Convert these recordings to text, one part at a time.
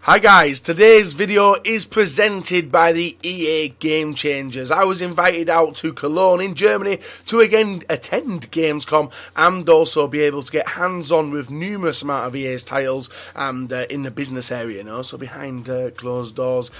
Hi guys, today's video is presented by the EA Game Changers. I was invited out to Cologne in Germany to again attend Gamescom and also be able to get hands-on with numerous amount of EA's titles and in the business area, you know, so behind closed doors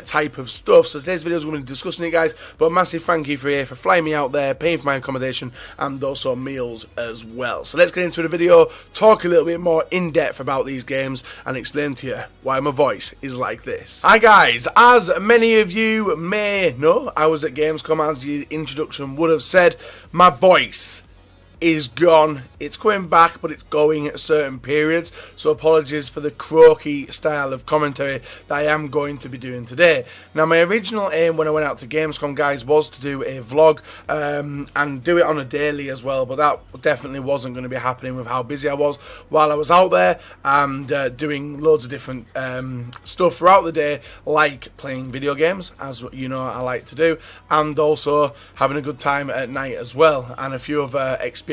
type of stuff. So today's video is going to be discussing it, guys, but a massive thank you for EA for flying me out there, paying for my accommodation and also meals as well. So let's get into the video, talk a little bit more in depth about these games and explain to you why my voice is like this. Hi guys, as many of you may know, I was at Gamescom, as the introduction would have said. My voice is gone. It's coming back, but it's going at certain periods, so apologies for the croaky style of commentary that I am going to be doing today. Now, my original aim when I went out to Gamescom, guys, was to do a vlog and do it on a daily as well, but that definitely wasn't going to be happening with how busy I was while I was out there and doing loads of different stuff throughout the day, like playing video games, as you know I like to do, and also having a good time at night as well, and a few other experiences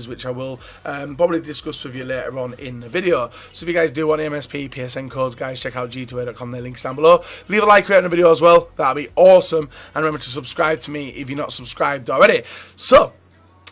which I will probably discuss with you later on in the video. So if you guys do want MSP, PSN codes, guys, check out g2a.com, their links down below. Leave a like, rate on the video as well, that'll be awesome, and remember to subscribe to me if you're not subscribed already. So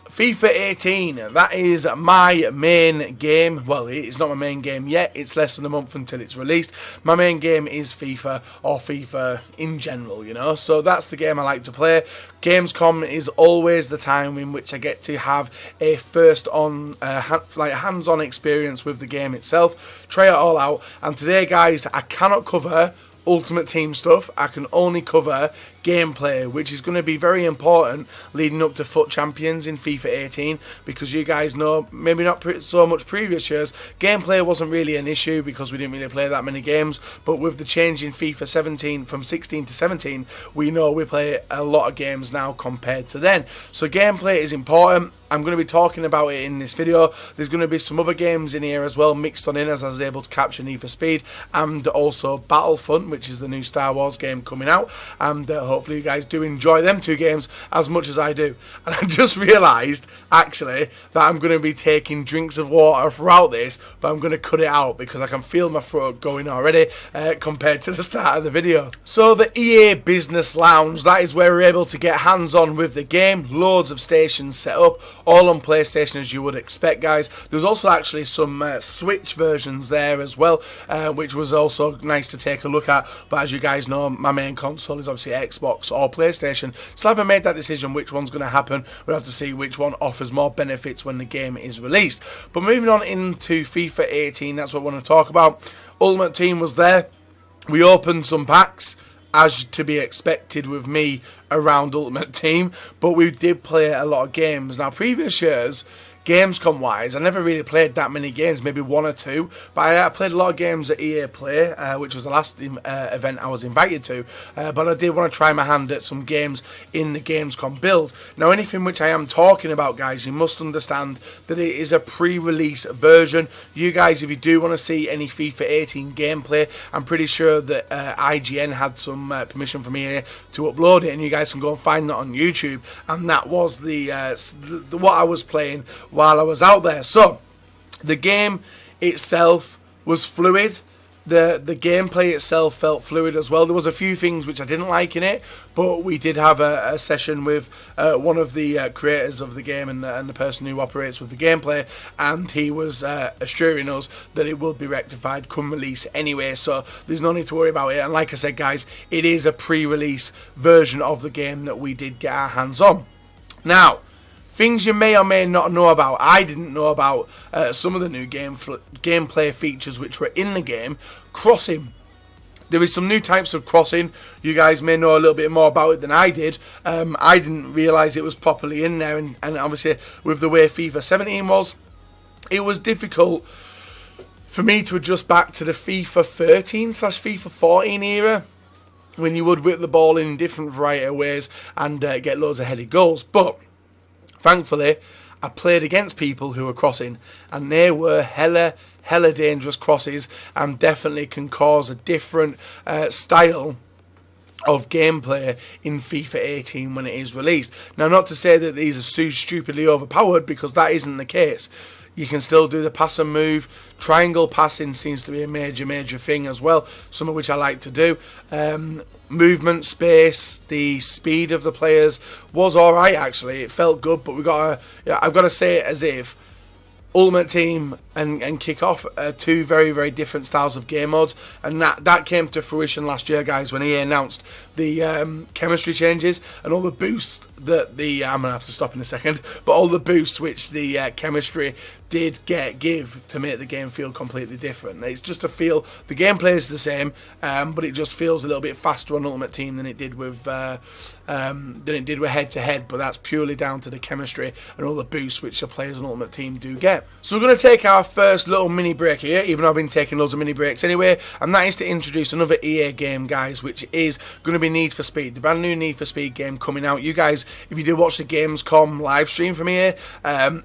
FIFA 18, that is my main game. Well, it's not my main game yet, it's less than a month until it's released. My main game is FIFA, or FIFA in general, you know, so that's the game I like to play. Gamescom is always the time in which I get to have a first-on, hands-on experience with the game itself, try it all out, and today, guys, I cannot cover Ultimate Team stuff. I can only cover gameplay, which is going to be very important leading up to FUT Champions in FIFA 18, because you guys know, maybe not so much previous years, gameplay wasn't really an issue because we didn't really play that many games, but with the change in FIFA 17 from 16 to 17, we know we play a lot of games now compared to then. So gameplay is important. I'm going to be talking about it in this video. There's going to be some other games in here as well mixed on in, as I was able to capture Need for Speed and also Battlefront, which is the new Star Wars game coming out, and hopefully you guys do enjoy them two games as much as I do. And I just realised actually that I'm going to be taking drinks of water throughout this, but I'm going to cut it out because I can feel my throat going already compared to the start of the video. So the EA Business Lounge, that is where we're able to get hands-on with the game. Loads of stations set up, all on PlayStation as you would expect, guys. There's also actually some Switch versions there as well, which was also nice to take a look at, but as you guys know, my main console is obviously Xbox or PlayStation, so I haven't made that decision which one's going to happen. We'll have to see which one offers more benefits when the game is released. But moving on into FIFA 18, that's what I want to talk about. Ultimate Team was there. We opened some packs, as to be expected with me around Ultimate Team, but we did play a lot of games. Now, previous years, Gamescom wise, I never really played that many games, maybe one or two, but I played a lot of games at EA Play, which was the last event I was invited to, but I did want to try my hand at some games in the Gamescom build. Now, anything which I am talking about, guys, you must understand that it is a pre-release version. You guys, if you do want to see any FIFA 18 gameplay, I'm pretty sure that IGN had some permission from EA to upload it, and you guys can go and find that on YouTube, and that was the what I was playing while I was out there. So the game itself was fluid. The gameplay itself felt fluid as well. There was a few things which I didn't like in it, but we did have a session with one of the creators of the game and the person who operates with the gameplay, and he was assuring us that it will be rectified come release anyway, so there's no need to worry about it. And like I said, guys, it is a pre-release version of the game that we did get our hands on. Now, things you may or may not know about. I didn't know about some of the new gameplay features which were in the game. Crossing. There is some new types of crossing. You guys may know a little bit more about it than I did. I didn't realise it was properly in there, and obviously with the way FIFA 17 was, it was difficult for me to adjust back to the FIFA 13/FIFA 14 era, when you would whip the ball in different variety of ways and get loads of headed goals. But thankfully, I played against people who were crossing, and they were hella dangerous crosses, and definitely can cause a different style of gameplay in FIFA 18 when it is released. Now, not to say that these are so stupidly overpowered, because that isn't the case. you can still do the pass and move. Triangle passing seems to be a major thing as well, some of which I like to do. Movement space, the speed of the players was alright actually. It felt good, but I've got to say it as if Ultimate Team and Kick-Off are two very different styles of game modes, and that came to fruition last year, guys, when EA announced the chemistry changes and all the boosts that I'm gonna have to stop in a second, but all the boosts which the chemistry did give to make the game feel completely different. It's just a feel. The gameplay is the same, but it just feels a little bit faster on Ultimate Team than it did with head-to-head. But that's purely down to the chemistry and all the boosts which the players on Ultimate Team do get. So we're going to take our first little mini break here, even though I've been taking loads of mini breaks anyway, and that is to introduce another EA game, guys, which is going to be Need for Speed, the brand new Need for Speed game coming out. You guys, if you did watch the Gamescom live stream from EA,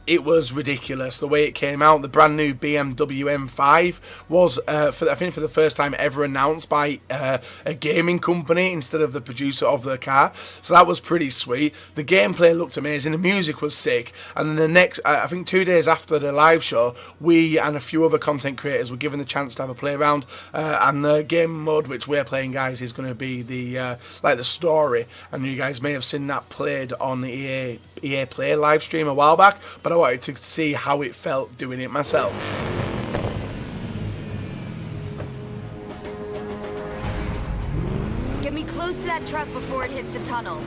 it was ridiculous the way it came out. The brand new BMW M5 was, I think for the first time ever, announced by a gaming company instead of the producer of the car. So that was pretty sweet. The gameplay looked amazing. The music was sick. And then the next, I think 2 days after the live show, we and a few other content creators were given the chance to have a play around. And the game mode which we're playing, guys, is going to be the the story. And you guys may have seen that played on the EA Play live stream a while back, but I wanted to see how it felt doing it myself. Get me close to that truck before it hits the tunnel.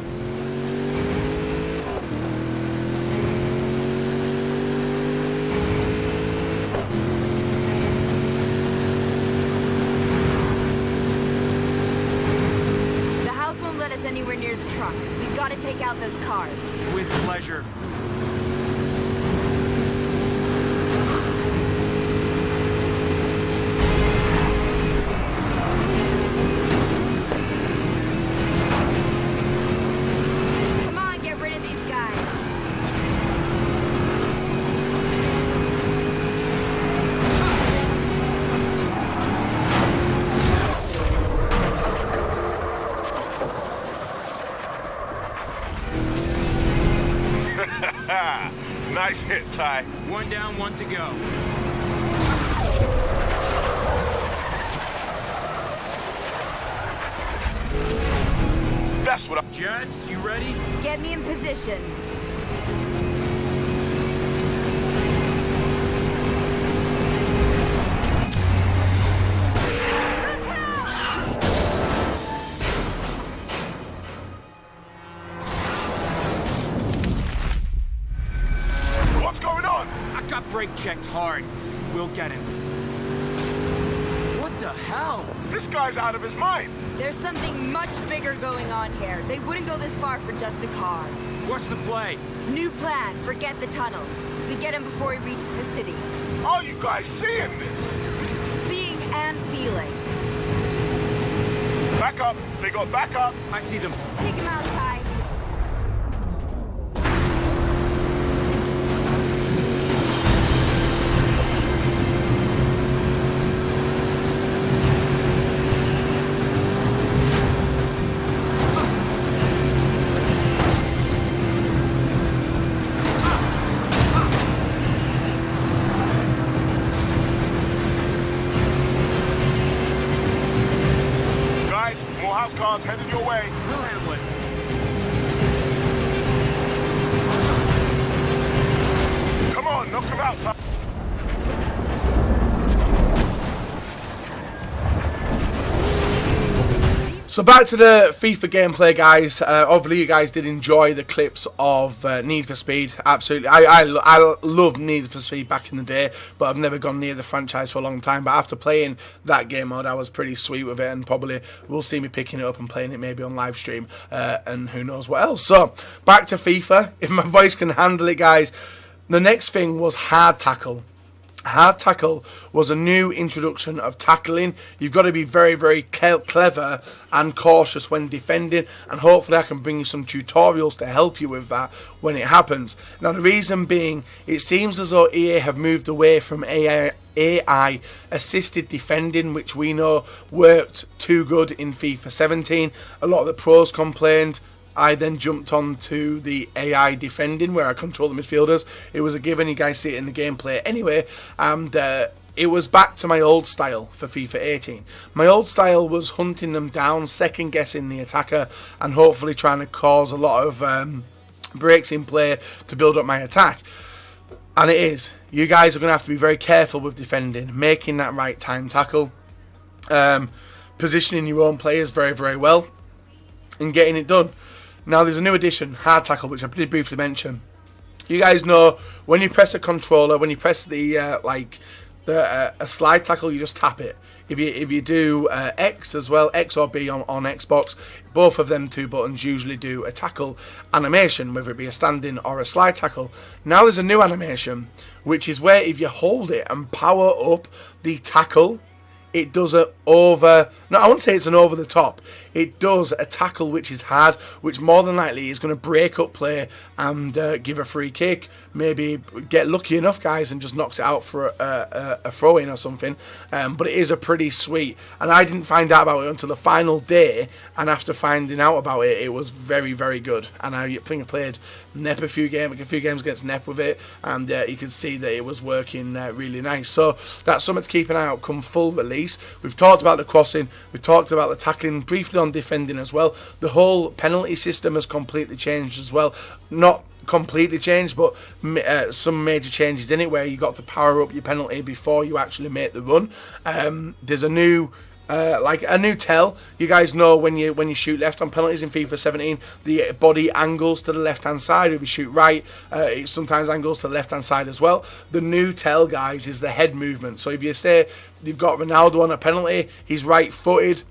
The house won't let us anywhere near the truck. We've got to take out those cars. With pleasure. Nice hit, Ty. One down, one to go. That's what I... Jess, you ready? Get me in position. Brake checked hard. We'll get him. What the hell? This guy's out of his mind. There's something much bigger going on here. They wouldn't go this far for just a car. What's the play? New plan. Forget the tunnel. We get him before he reaches the city. Are you guys seeing this? Seeing and feeling. Back up. They got back up. I see them. Take him out, Ty. Cars headed your way. We'll handle it. Come on, knock him out, son. So back to the FIFA gameplay, guys. Hopefully you guys did enjoy the clips of Need for Speed. Absolutely. I love Need for Speed back in the day, but I've never gone near the franchise for a long time. But after playing that game mode, I was pretty sweet with it, and probably will see me picking it up and playing it maybe on live stream, and who knows what else. So back to FIFA. If my voice can handle it, guys. The next thing was hard tackle. Hard tackle was a new introduction of tackling. You've got to be very clever and cautious when defending, and hopefully I can bring you some tutorials to help you with that when it happens. Now the reason being, it seems as though EA have moved away from AI assisted defending, which we know worked too good in FIFA 17. A lot of the pros complained. I then jumped on to the AI defending, where I control the midfielders. It was a given, you guys see it in the gameplay anyway, and it was back to my old style for FIFA 18. My old style was hunting them down, second guessing the attacker, and hopefully trying to cause a lot of breaks in play to build up my attack. And it is. You guys are going to have to be very careful with defending, making that right time tackle, positioning your own players very, very well, and getting it done. Now there's a new addition, hard tackle, which I did briefly mention. You guys know when you press a controller, when you press the a slide tackle, you just tap it. If you do X as well, X or B on Xbox, both of them two buttons usually do a tackle animation, whether it be a standing or a slide tackle. Now there's a new animation, which is where if you hold it and power up the tackle, it does a over... No, I won't say it's an over the top. It does a tackle which is hard, which more than likely is going to break up play and give a free kick. Maybe get lucky enough, guys, and just knocks it out for a throw-in or something. But it is a pretty sweet. And I didn't find out about it until the final day. And after finding out about it, it was very, very good. And I think I played Nep a few games against Nep with it. And you can see that it was working really nice. So that's something to keep an eye out come full release. We've talked about the crossing. We've talked about the tackling, briefly on defending as well. The whole penalty system has completely changed as well. Not completely changed, but some major changes in it, where you got to power up your penalty before you actually make the run. There's a new a new tell. You guys know when you shoot left on penalties in FIFA 17, the body angles to the left hand side. If you shoot right, it sometimes angles to the left hand side as well. The new tell, guys, is the head movement. So if you say you've got Ronaldo on a penalty, he's right footed,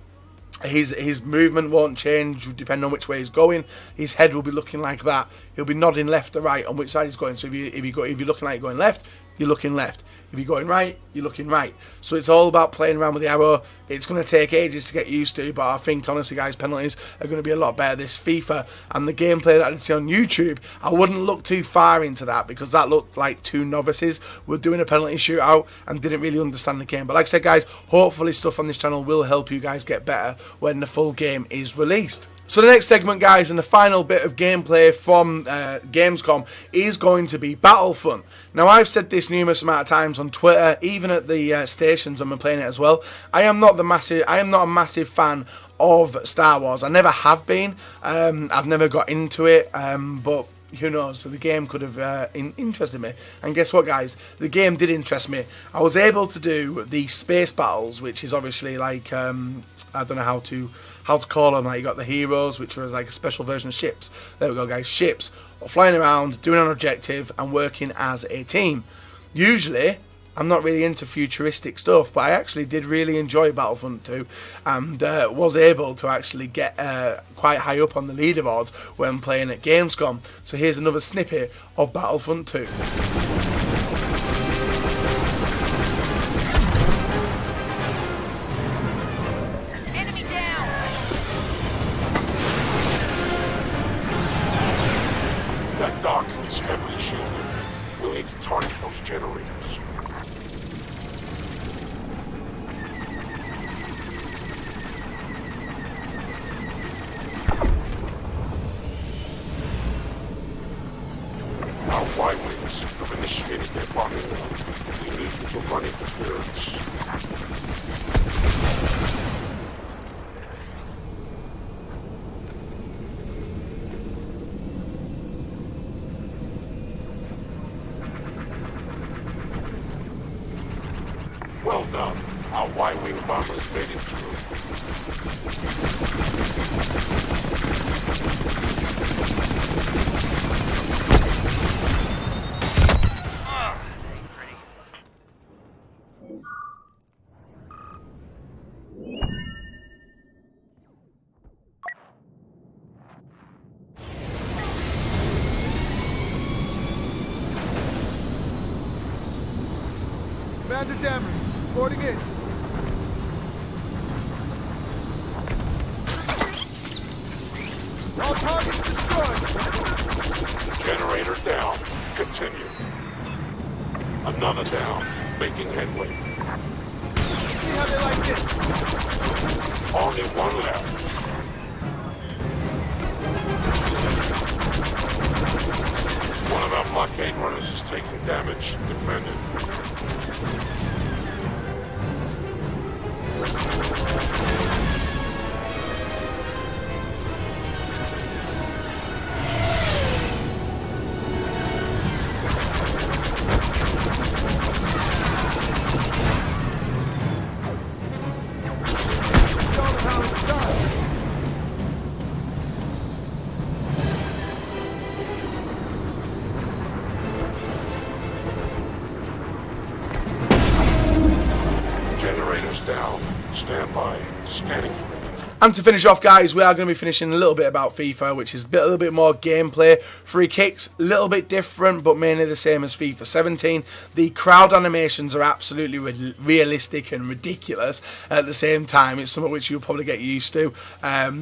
his movement won't change depending on which way he's going. His head will be looking like that. He'll be nodding left or right on which side he's going. So if you're looking like you're going left, you're looking left. If you're going right, you're looking right. So it's all about playing around with the arrow. It's going to take ages to get used to, but I think, honestly, guys, penalties are going to be a lot better this FIFA. And the gameplay that I did see on YouTube, I wouldn't look too far into that, because that looked like two novices were doing a penalty shootout and didn't really understand the game. But like I said, guys, hopefully stuff on this channel will help you guys get better when the full game is released. So the next segment, guys, and the final bit of gameplay from Gamescom is going to be Battlefront. Now, I've said this numerous amount of times on Twitter, even at the stations when we're playing it as well. I am not a massive fan of Star Wars. I never have been. I've never got into it, but who knows? So the game could have interested me. And guess what, guys? The game did interest me. I was able to do the space battles, which is obviously like I don't know how to call them. Like, you got the heroes, which was like a special version of ships. There we go, guys. Ships flying around, doing an objective, and working as a team. Usually, I'm not really into futuristic stuff, but I actually did really enjoy Battlefront 2, and was able to actually get quite high up on the leaderboards when playing at Gamescom. So here's another snippet of Battlefront 2. That dock is heavily shielded. We'll need to target those generators. Our Y-wings have initiated their bombing run. We need you to run interference. Well done. Our Y-wing bombers made it through. Commander Dameron, reporting in. All targets destroyed. Generator down. Continue. Another down. Making headway. See how they like this. Only one left. by. Scanning for it. And to finish off, guys, we are going to be finishing a little bit about FIFA, which is a little bit more gameplay. Free kicks, a little bit different, but mainly the same as FIFA 17. The crowd animations are absolutely realistic and ridiculous at the same time. It's something which you'll probably get used to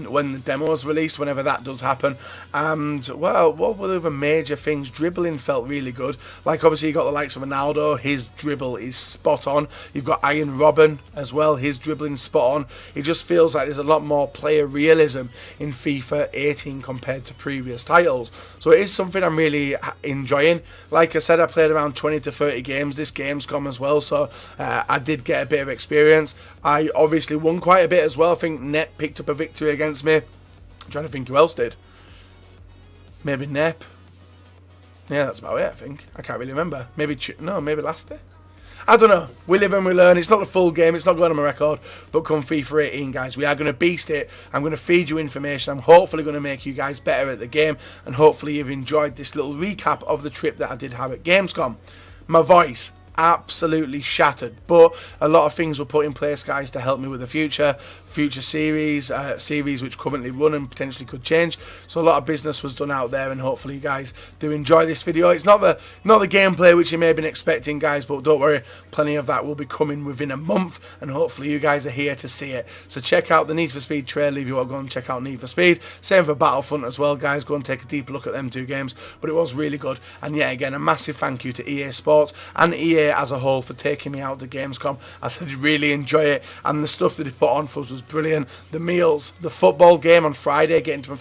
when the demo is released, whenever that does happen. And, well, what were the other major things? Dribbling felt really good. Like, obviously, you got the likes of Ronaldo. His dribble is spot on. You've got Iron Robin as well. His dribbling spot on. It just feels like there's a lot more player realism in FIFA 18 compared to previous titles. So it is something I'm really enjoying. Like I said, I played around 20 to 30 games this Gamescom as well, so I did get a bit of experience. I obviously won quite a bit as well. I think Nep picked up a victory against me. I'm trying to think who else did. Maybe Nep. Yeah, that's about it, I think. I can't really remember. Maybe last day. I don't know. We live and we learn. It's not a full game. It's not going on my record. But come FIFA 18, guys, we are going to beast it. I'm going to feed you information. I'm hopefully going to make you guys better at the game. And hopefully you've enjoyed this little recap of the trip that I did have at Gamescom. My voice absolutely shattered, but a lot of things were put in place, guys, to help me with the future series which currently run and potentially could change. So a lot of business was done out there, and hopefully you guys do enjoy this video. It's not the gameplay which you may have been expecting, guys, but don't worry, plenty of that will be coming within a month, and hopefully you guys are here to see it. So check out the Need for Speed trailer if you want to go and check out Need for Speed. Same for Battlefront as well, guys. Go and take a deeper look at them two games, but it was really good. And yet again, a massive thank you to EA Sports and EA as a whole for taking me out to Gamescom. I said I really enjoy it, and the stuff that they put on for us was brilliant. The meals, the football game on Friday, getting to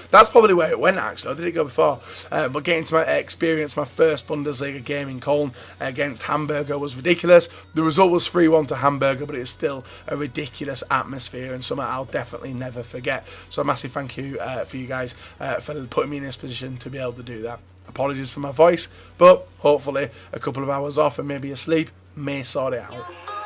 that's probably where it went, actually. I did it go before, but getting to my experience my first Bundesliga game in Cologne against Hamburger was ridiculous. The result was 3-1 to Hamburger, but it's still a ridiculous atmosphere and something I'll definitely never forget. So a massive thank you for you guys for putting me in this position to be able to do that. Apologies for my voice, but hopefully a couple of hours off and maybe asleep may sort it out.